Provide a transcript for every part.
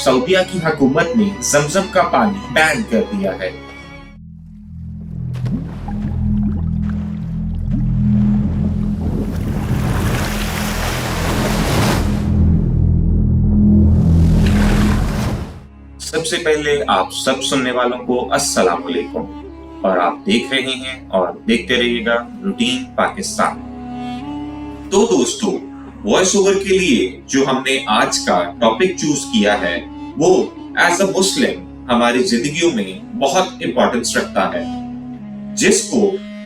सऊदीया की हुकूमत ने जमजम का पानी बैन कर दिया है। सबसे पहले आप सब सुनने वालों को अस्सलाम वालेकुम और आप देख रहे हैं और देखते रहिएगा रूटीन पाकिस्तान। तो दोस्तों, वॉइस ओवर के लिए जो हमने आज का टॉपिक चूज किया है वो एज अ मुस्लिम हमारी जिंदगियों में बहुत इंपॉर्टेंस रखता है, जिसको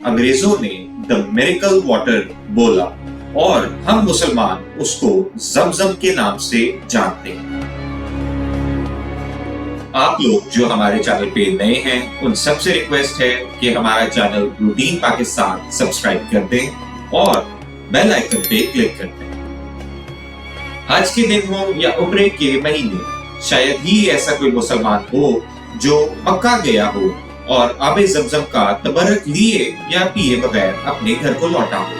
अंग्रेजों ने द मिरेकल वाटर बोला और हम मुसलमान उसको जमजम के नाम से जानते हैं। आप लोग जो हमारे चैनल पे नए हैं उन सबसे रिक्वेस्ट है कि हमारा चैनल रूटीन पाकिस्तान सब्सक्राइब कर दें और बेल आइकन पे क्लिक कर दें। आज के दिन हो या उम्रे के महीने, शायद ही ऐसा कोई मुसलमान हो जो मक्का गया हो और आबे जमजम का तबर्रक लिए या पिए बगैर अपने घर को लौटा हो।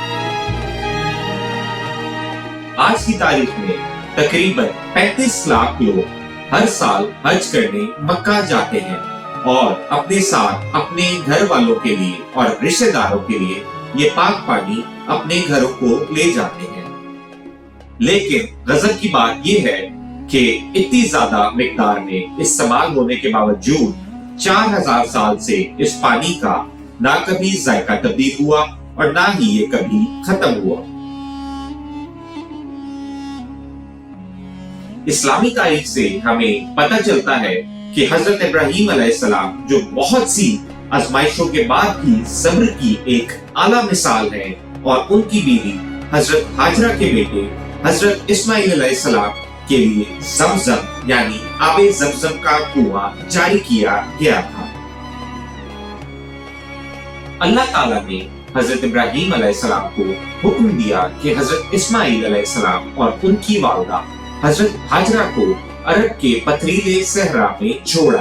आज की तारीख में तकरीबन 35 लाख लोग हर साल हज करने मक्का जाते हैं और अपने साथ अपने घर वालों के लिए और रिश्तेदारों के लिए ये पाक पानी अपने घरों को ले जाते हैं। लेकिन गजब की बात ये है कि इतनी ज्यादा मिकदार में इस्तेमाल होने के बावजूद 4000 साल से इस पानी का ना कभी जायका तब्दील हुआ और ना ही ये कभी खत्म हुआ। इस्लामी तारीख से हमें पता चलता है कि हजरत इब्राहीम अलैहिस्सलाम जो बहुत सी आजमाइशों के बाद भी सब्र की एक आला मिसाल है और उनकी बीवी हजरत हाजरा के बेटे हजरत इस्माइल अलैहिस्सलाम के लिए जमजम यानी आबे जमजम का कुआं जारी किया गया था। अल्लाह ताला ने हजरत इब्राहीम अलैहिस्सलाम को हुक्म दिया कि हजरत इस्माइल अलैहिस्सलाम और उनकी वालिदा हजरत हाजरा को अरब के पथरीले सहरा में छोड़ा।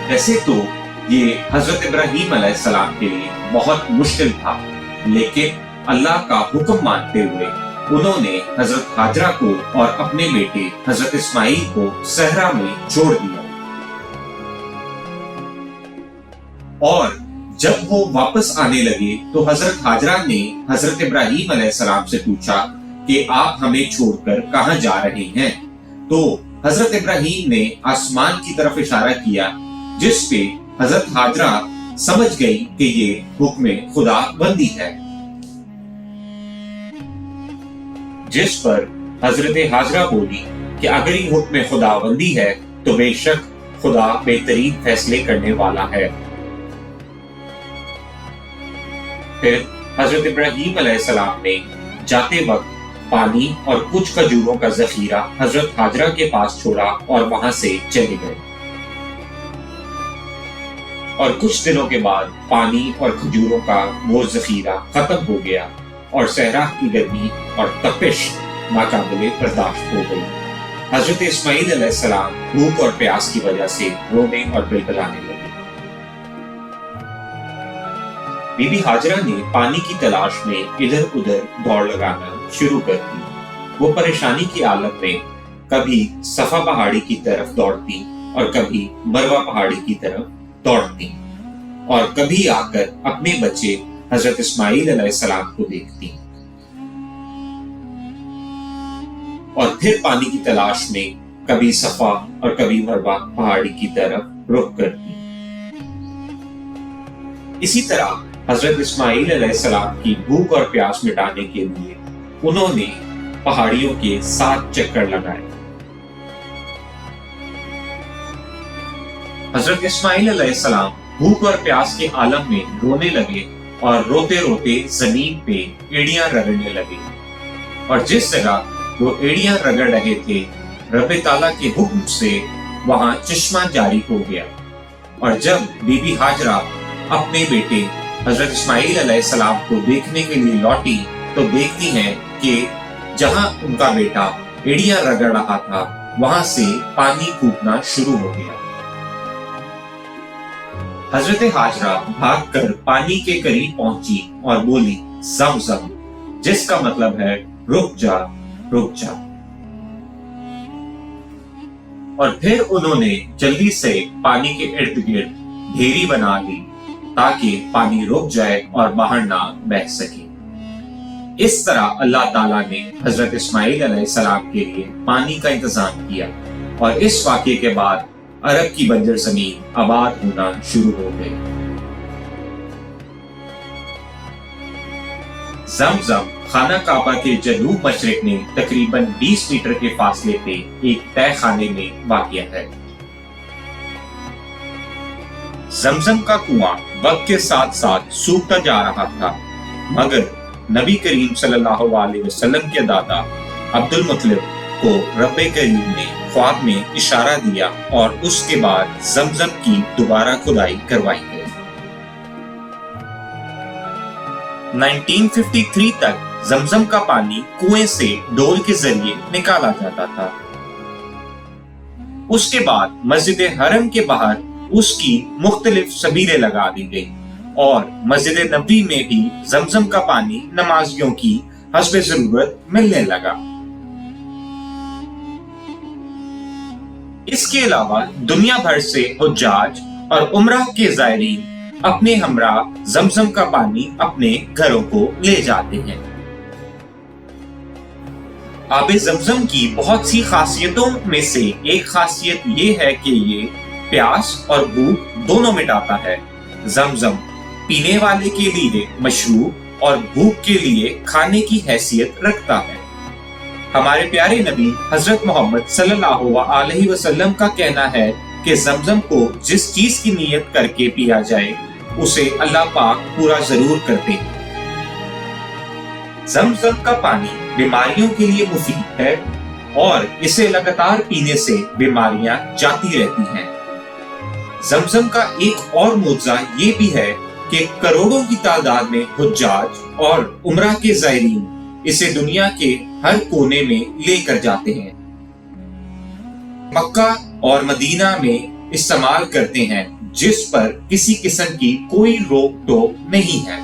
वैसे तो ये हजरत इब्राहीम अलैहिस्सलाम के लिए बहुत मुश्किल था, लेकिन अल्लाह का हुक्म मानते हुए उन्होंने हजरत हाजरा को और अपने बेटे हजरत इस्माइल को सहरा में छोड़ दिया। और जब वो वापस आने लगे तो हजरत हाजरा ने हजरत इब्राहीम अलैहिस्सलाम से पूछा कि आप हमें छोड़कर कहां जा रहे हैं। तो हजरत इब्राहीम ने आसमान की तरफ इशारा किया, जिस पे हजरत हाजरा समझ गई कि ये हुक्म खुदा बंदी है। जिस पर हजरत हाजरा बोली कि अगर ये हुक्म खुदा बंदी है तो बेशक खुदा बेहतरीन फैसले करने वाला है। फिर हजरत इब्राहीम अलैहिस्सलाम ने जाते वक्त पानी और कुछ खजूरों का जखीरा हजरत हाजरा के पास छोड़ा और वहां से चले गए। और कुछ दिनों के बाद पानी और खजूरों का वो जखीरा खत्म हो गया और सहरा की गर्मी और तपिश नाकाबिले बर्दाश्त हो गई। हजरत इस्माइल अलैहिस्सलाम भूख और प्यास की वजह से रोने और बिलबिलाने लगे। बीबी हाजरा ने पानी की तलाश में इधर उधर दौड़ लगाना शुरू कर दी। वो परेशानी की हालत में कभी सफा पहाड़ी की तरफ दौड़ती और कभी मरवा पहाड़ी की तरफ दौड़ती और कभी आकर अपने बच्चे हजरत इस्माइल अलैहिस्सलाम को देखती और फिर पानी की तलाश में कभी सफा और कभी मरवा पहाड़ी की तरफ रुख करती। इसी तरह हजरत इस्माइल अलैहिस्सलाम की भूख और प्यास मिटाने के लिए उन्होंने पहाड़ियों के 7 चक्कर लगाए। हजरत इस्माइल अलैहिस्सलाम भूख और प्यास के आलम में रोने लगे और रोते रोते जमीन पे एड़ियां रगड़ने लगे और जिस जगह वो एड़ियां रगड़ रहे थे, रब ताला के हुक्म से वहां चश्मा जारी हो गया। और जब बीबी हाजरा अपने बेटे हजरत इस्माइल अलैहिस्सलाम को देखने के लिए लौटी तो देखती हैं कि जहां उनका बेटा एड़ियां रगड़ रहा था वहां से पानी कूदना शुरू हो गया। हजरत हाजरा भागकर पानी के करीब पहुंची और बोली जमजम, जिसका मतलब है रुक जा रुक जा। और फिर उन्होंने जल्दी से पानी के इर्द गिर्द ढेरी बना ली ताकि पानी रुक जाए और बाहर ना बह सके। इस तरह अल्लाह ताला ने हजरत इस्माइल अलैहिस्सलाम के लिए पानी का इंतजाम किया और इस वाक़े के बाद अरब की बंजर जमीन आबाद होना शुरू हो गई। जमजम खाना काबा के जनूब मशरिक में तकरीबन 20 मीटर के फासले पे एक तय खाने में वाक़िया है। जमजम का कुआं वक्त के साथ साथ सूखता जा रहा था, मगर नबी करीम सल्लल्लाहु अलैहि वसल्लम के दादा अब्दुल मुत्तलिब को रब्बे करीम ने ख्वाब में इशारा दिया और उसके बाद जमजम की दोबारा खुदाई करवाई गई। 1953 तक जमजम का पानी कुएं से डोल के जरिए निकाला जाता था। उसके बाद मस्जिद हरम के बाहर उसकी मुख्तलिफ सबीलें लगा दी गई और मस्जिद नबवी में भी जमजम का पानी नमाजियों की हस्बे जरूरत मिलने लगा। इसके अलावा दुनिया भर से हुज्जाज और उम्रा के ज़ायरीन अपने हमरा जमजम का पानी अपने घरों को ले जाते हैं। आबे जमजम की बहुत सी खासियतों में से एक खासियत ये है कि ये प्यास और भूख दोनों मिटाता है। जमजम पीने वाले के लिए मशरूब और भूख के लिए खाने की हैसियत रखता है। हमारे प्यारे नबी हजरत मोहम्मद सल्लल्लाहु अलैहि वसल्लम का कहना है कि जमजम को जिस चीज की नियत करके पिया जाए उसे अल्लाह पाक पूरा जरूर करते हैं। जमजम का पानी बीमारियों के लिए मुफीद है और इसे लगातार पीने से बीमारियां जाती रहती हैं। जमजम का एक और मुआवजा ये भी है कि करोड़ों की तादाद में हुज्जाज और उम्रा के ज़ायरीन इसे दुनिया के हर कोने में लेकर जाते हैं। मक्का और मदीना में इस्तेमाल करते हैं, जिस पर किसी किस्म की कोई रोक टोक नहीं है।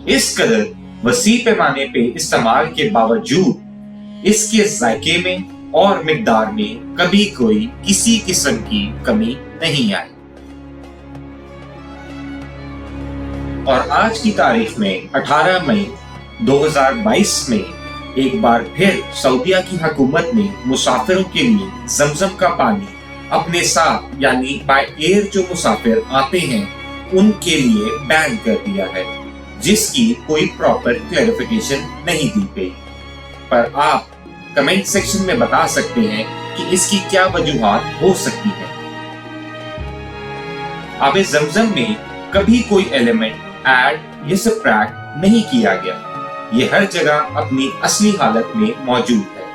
इस कदर वसी पैमाने पे इस्तेमाल के बावजूद इसके जायके में और मिकदार में कभी कोई किसी किस्म की कमी नहीं आई। और आज की तारीख में 18 मई 2022 में एक बार फिर सऊदीया की हुकूमत ने मुसाफिरों के लिए जमजम का पानी अपने साथ यानी बाय एयर जो मुसाफिर आते हैं उनके लिए बैन कर दिया है, जिसकी कोई प्रॉपर क्लैरिफिकेशन नहीं दी गई। पर आप कमेंट सेक्शन में बता सकते हैं कि इसकी क्या वजूहात हो सकती है। आबे जमजम में कभी कोई एलिमेंट ऐड या सब्ट्रैक्ट नहीं किया गया, ये हर जगह अपनी असली हालत में मौजूद है।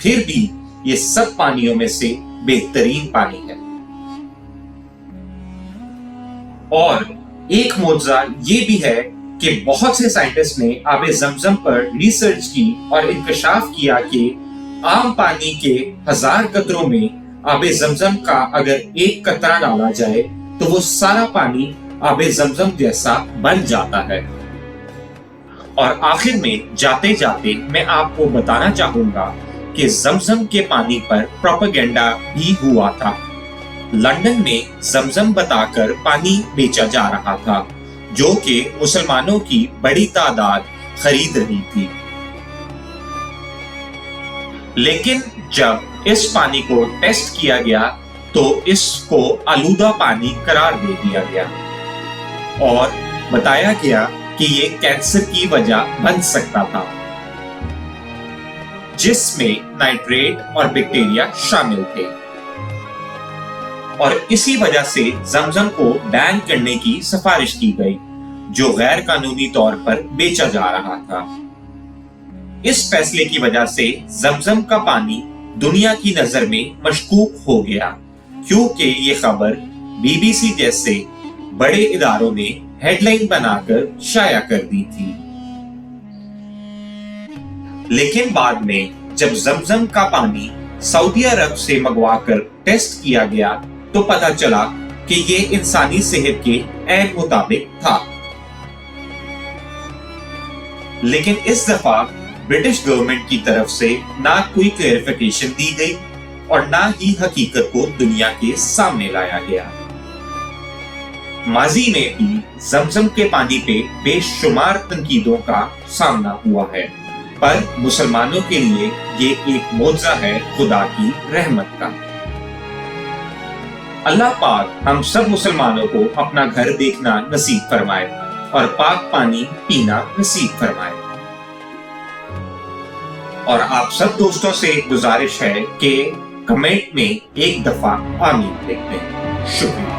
फिर भी ये सब पानियों में से बेहतरीन पानी है। और एक मौजूदा ये भी है कि बहुत से साइंटिस्ट ने आबे जमजम पर रिसर्च की और इंकशाफ किया कि आम पानी के 1000 कतरों में आबे जमजम का अगर एक कतरा डाला जाए तो वो सारा पानी आबे जमजम जैसा बन जाता है। और आखिर में जाते जाते मैं आपको बताना चाहूंगा कि जमजम के पानी पर प्रोपेगेंडा भी हुआ था। लंदन में जमजम बताकर पानी बेचा जा रहा था, जो कि मुसलमानों की बड़ी तादाद खरीद रही थी। लेकिन जब इस पानी को टेस्ट किया गया तो इसको आलूदा पानी करार दे दिया गया और बताया गया कि ये कैंसर की वजह बन सकता था, जिसमें नाइट्रेट और बैक्टीरिया शामिल थे। और इसी वजह से जमजम को बैन करने की सिफारिश की गई, जो गैर कानूनी तौर पर बेचा जा रहा था। इस फैसले की वजह से जमजम का पानी दुनिया की नजर में मशकूक हो गया, क्योंकि ये खबर बीबीसी जैसे बड़े इदारों ने हेडलाइन बनाकर शाया कर दी थी। लेकिन बाद में जब जमजम का पानी सऊदी अरब से मंगवाकर टेस्ट किया गया तो पता चला कि ये इंसानी सेहत के ऐन मुताबिक था। लेकिन इस दफा ब्रिटिश गवर्नमेंट की तरफ से ना कोई क्लैरिफिकेशन दी गई और ना ही हकीकत को दुनिया के सामने लाया गया। माजी में भी जमजम के पानी पे बेशुमार तनकीदों का सामना हुआ है, पर मुसलमानों के लिए ये एक मौजज़ा है खुदा की रहमत का। अल्लाह पाक हम सब मुसलमानों को अपना घर देखना नसीब फरमाए और पाक पानी पीना नसीब फरमाए। और आप सब दोस्तों से गुजारिश है कि कमेंट में एक दफा आमीन लिख दें। शुक्रिया।